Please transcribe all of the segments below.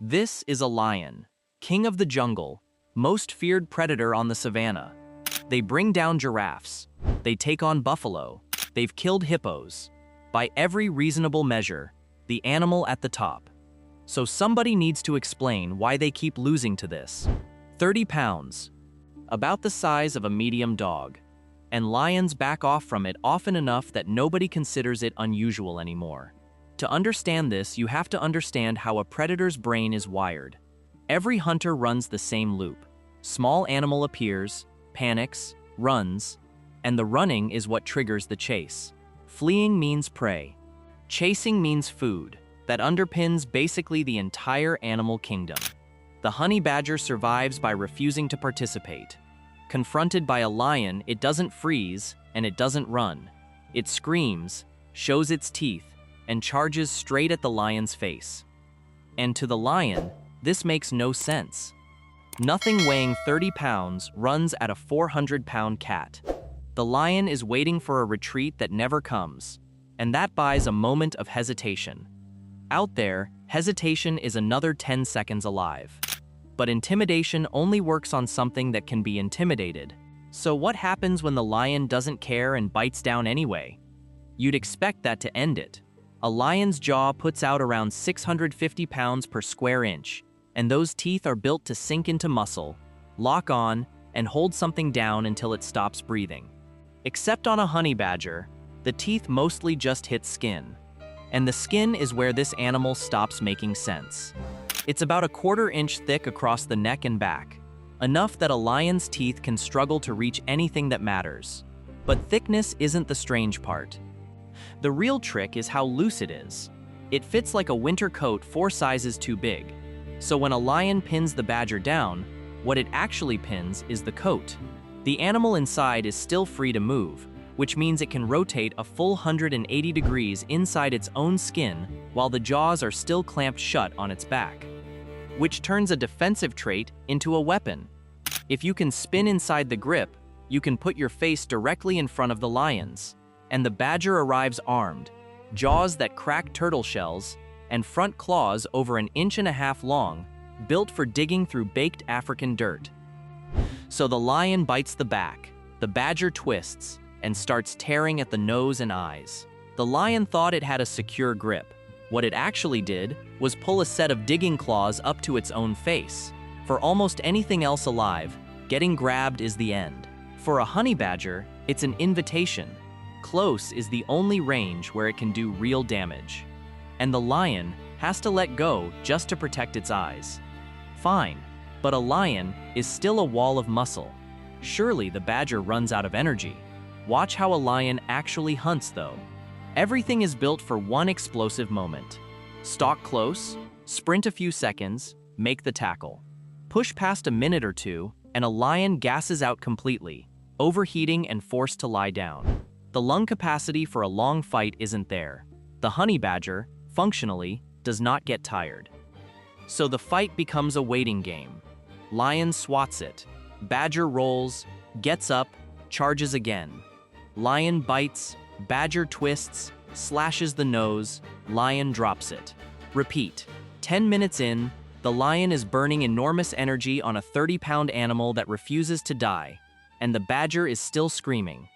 This is a lion, king of the jungle, most feared predator on the savannah. They bring down giraffes. They take on buffalo. They've killed hippos. By every reasonable measure, the animal at the top. So somebody needs to explain why they keep losing to this. 30 pounds, about the size of a medium dog. And lions back off from it often enough that nobody considers it unusual anymore. To understand this, you have to understand how a predator's brain is wired. Every hunter runs the same loop. Small animal appears, panics, runs, and the running is what triggers the chase. Fleeing means prey. Chasing means food. That underpins basically the entire animal kingdom. The honey badger survives by refusing to participate. Confronted by a lion, it doesn't freeze and it doesn't run. It screams, shows its teeth, and charges straight at the lion's face. And to the lion, this makes no sense. Nothing weighing 30 pounds runs at a 400-pound cat. The lion is waiting for a retreat that never comes, and that buys a moment of hesitation. Out there, hesitation is another 10 seconds alive. But intimidation only works on something that can be intimidated. So what happens when the lion doesn't care and bites down anyway? You'd expect that to end it. A lion's jaw puts out around 650 pounds per square inch, and those teeth are built to sink into muscle, lock on, and hold something down until it stops breathing. Except on a honey badger, the teeth mostly just hit skin. And the skin is where this animal stops making sense. It's about a 1/4 inch thick across the neck and back, enough that a lion's teeth can struggle to reach anything that matters. But thickness isn't the strange part. The real trick is how loose it is. It fits like a winter coat 4 sizes too big. So when a lion pins the badger down, what it actually pins is the coat. The animal inside is still free to move, which means it can rotate a full 180 degrees inside its own skin while the jaws are still clamped shut on its back, which turns a defensive trait into a weapon. If you can spin inside the grip, you can put your face directly in front of the lion's, and the badger arrives armed, jaws that crack turtle shells, and front claws over 1.5 inches long, built for digging through baked African dirt. So the lion bites the back, the badger twists, and starts tearing at the nose and eyes. The lion thought it had a secure grip. What it actually did was pull a set of digging claws up to its own face. For almost anything else alive, getting grabbed is the end. For a honey badger, it's an invitation. Close is the only range where it can do real damage. And the lion has to let go just to protect its eyes. Fine, but a lion is still a wall of muscle. Surely the badger runs out of energy. Watch how a lion actually hunts, though. Everything is built for one explosive moment. Stalk close, sprint a few seconds, make the tackle. Push past a minute or two, and a lion gasses out completely, overheating and forced to lie down. The lung capacity for a long fight isn't there. The honey badger, functionally, does not get tired. So the fight becomes a waiting game. Lion swats it. Badger rolls, gets up, charges again. Lion bites, badger twists, slashes the nose, lion drops it. Repeat. 10 minutes in, the lion is burning enormous energy on a 30-pound animal that refuses to die, and the badger is still screaming.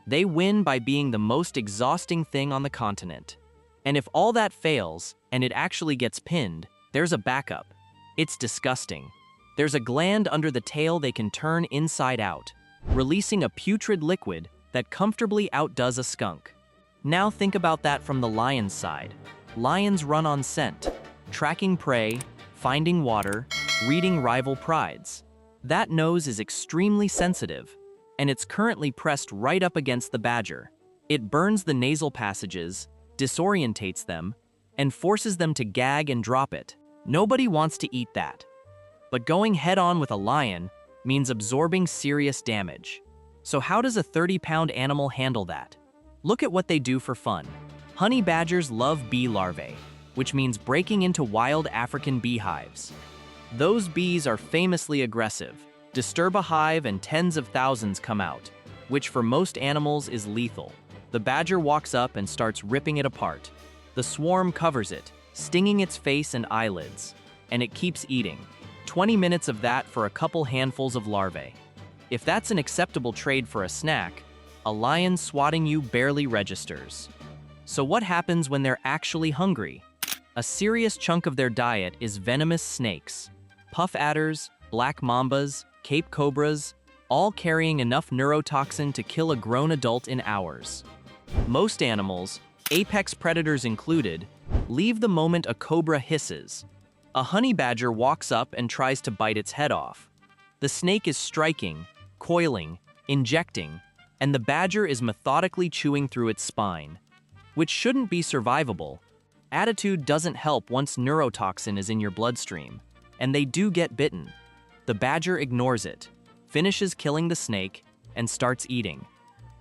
They win by being the most exhausting thing on the continent. And if all that fails, and it actually gets pinned, there's a backup. It's disgusting. There's a gland under the tail they can turn inside out, releasing a putrid liquid that comfortably outdoes a skunk. Now think about that from the lion's side. Lions run on scent, tracking prey, finding water, reading rival prides. That nose is extremely sensitive, and it's currently pressed right up against the badger. It burns the nasal passages, disorientates them, and forces them to gag and drop it. Nobody wants to eat that. But going head-on with a lion means absorbing serious damage. So how does a 30-pound animal handle that? Look at what they do for fun. Honey badgers love bee larvae, which means breaking into wild African beehives. Those bees are famously aggressive. Disturb a hive and tens of thousands come out, which for most animals is lethal. The badger walks up and starts ripping it apart. The swarm covers it, stinging its face and eyelids. and it keeps eating. 20 minutes of that for a couple handfuls of larvae. If that's an acceptable trade for a snack, a lion swatting you barely registers. So what happens when they're actually hungry? A serious chunk of their diet is venomous snakes, puff adders, black mambas, cape cobras, all carrying enough neurotoxin to kill a grown adult in hours. Most animals, apex predators included, leave the moment a cobra hisses. A honey badger walks up and tries to bite its head off. The snake is striking, coiling, injecting, and the badger is methodically chewing through its spine, which shouldn't be survivable. Attitude doesn't help once neurotoxin is in your bloodstream, and they do get bitten. The badger ignores it, finishes killing the snake, and starts eating.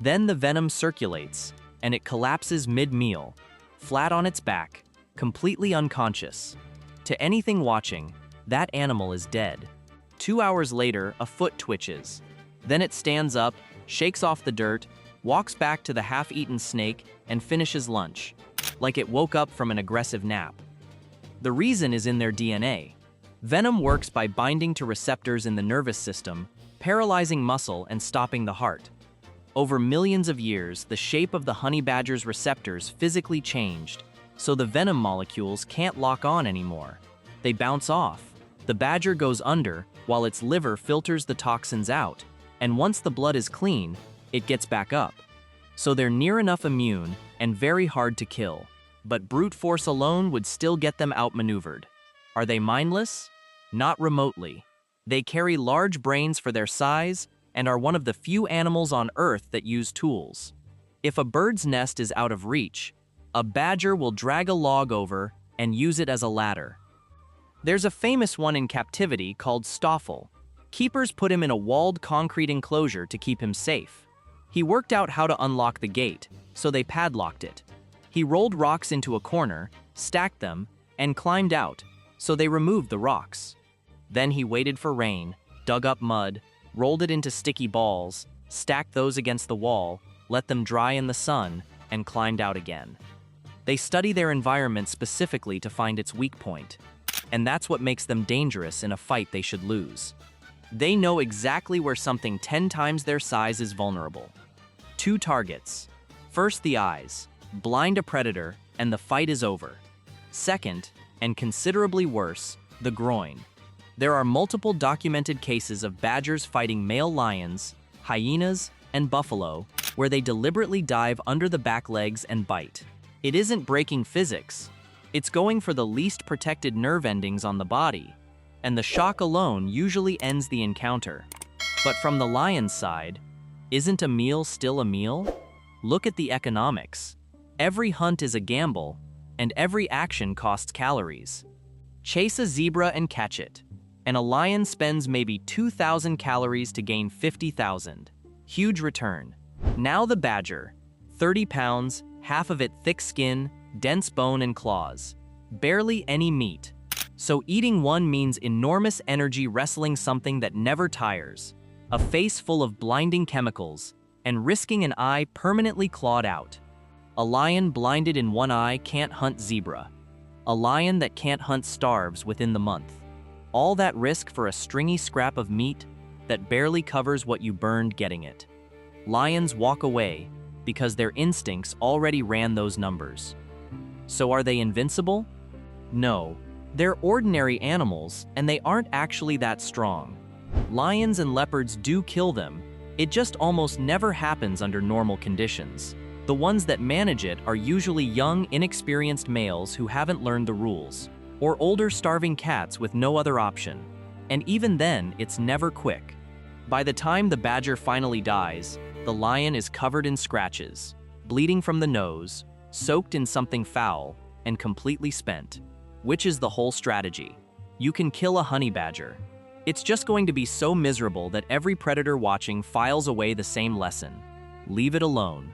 Then the venom circulates, and it collapses mid-meal, flat on its back, completely unconscious. To anything watching, that animal is dead. 2 hours later, a foot twitches. Then it stands up, shakes off the dirt, walks back to the half-eaten snake, and finishes lunch, like it woke up from an aggressive nap. The reason is in their DNA. Venom works by binding to receptors in the nervous system, paralyzing muscle and stopping the heart. Over millions of years, the shape of the honey badger's receptors physically changed, so the venom molecules can't lock on anymore. They bounce off. The badger goes under while its liver filters the toxins out, and once the blood is clean, it gets back up. So they're near enough immune and very hard to kill, but brute force alone would still get them outmaneuvered. Are they mindless? Not remotely. They carry large brains for their size and are one of the few animals on Earth that use tools. If a bird's nest is out of reach, a badger will drag a log over and use it as a ladder. There's a famous one in captivity called Stoffel. Keepers put him in a walled concrete enclosure to keep him safe. He worked out how to unlock the gate, so they padlocked it. He rolled rocks into a corner, stacked them, and climbed out, so they removed the rocks. Then he waited for rain, dug up mud, rolled it into sticky balls, stacked those against the wall, let them dry in the sun, and climbed out again. They study their environment specifically to find its weak point, and that's what makes them dangerous in a fight they should lose. They know exactly where something 10 times their size is vulnerable. 2 targets. First, the eyes. Blind a predator, and the fight is over. Second, and considerably worse, the groin. There are multiple documented cases of badgers fighting male lions, hyenas, and buffalo, where they deliberately dive under the back legs and bite. It isn't breaking physics. It's going for the least protected nerve endings on the body, and the shock alone usually ends the encounter. But from the lion's side, isn't a meal still a meal? Look at the economics. Every hunt is a gamble, and every action costs calories. Chase a zebra and catch it, and a lion spends maybe 2,000 calories to gain 50,000. Huge return. Now the badger. 30 pounds, half of it thick skin, dense bone and claws. Barely any meat. So eating one means enormous energy wrestling something that never tires. A face full of blinding chemicals, and risking an eye permanently clawed out. A lion blinded in one eye can't hunt zebra. A lion that can't hunt starves within the month. All that risk for a stringy scrap of meat that barely covers what you burned getting it. Lions walk away because their instincts already ran those numbers. So are they invincible? No, they're ordinary animals and they aren't actually that strong. Lions and leopards do kill them, it just almost never happens under normal conditions. The ones that manage it are usually young, inexperienced males who haven't learned the rules, or older starving cats with no other option. And even then, it's never quick. By the time the badger finally dies, the lion is covered in scratches, bleeding from the nose, soaked in something foul, and completely spent. Which is the whole strategy. You can kill a honey badger. It's just going to be so miserable that every predator watching files away the same lesson. Leave it alone.